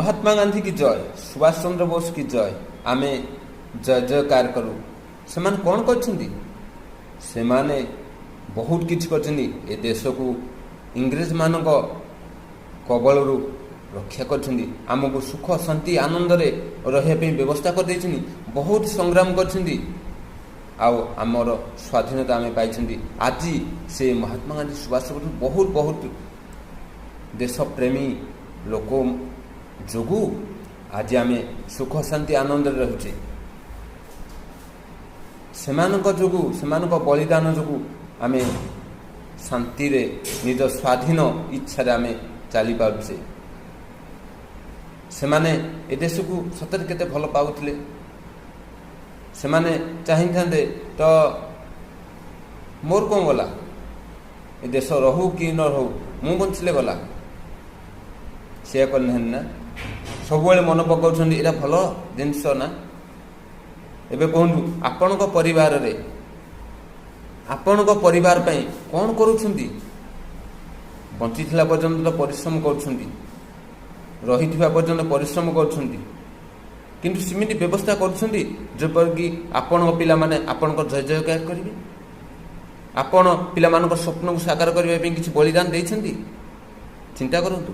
महात्मा गांधी की जय, सुभाष चंद्र बोस की जय, आमे जय जयकार करूँ। से कौन कर बहुत किसी कर देश को इंग्रेज मान कबल रक्षा करमको सुख शांति आनंद रही व्यवस्था कर बहुत संग्राम करमर स्वाधीनता आम पाई। आज से महात्मा गांधी सुभाष बहुत बहुत देश प्रेमी लोक जोगु आज आम सुख शांति आनंद रोचे। जोगु बलिदान जोगु आम शांति रे निज स्वाधीन इच्छा आम चली पारे। से देश को सतरे केते भल पाउथिले। से चाहिए तो मोर कौन गला ए देश रहू कि न रहू मु बंचले गला सी करना सब मन पकाउं यहाँ भल जिनस ना। एबे कहूँ आपण परिवार रे आपण परिवार पई कौन करुछंती? बंची पर्यंत तो परिश्रम करुछंती, रही पर्यंत परिश्रम करुछंती, किंतु सिमिति व्यवस्था करुछंती जेपर कि आपण पिला माने आपण जय जयकार करिवे, आपण पिला मान स्वप्न को साकार करने किसी बलिदान देइछंती? चिंता करंतु।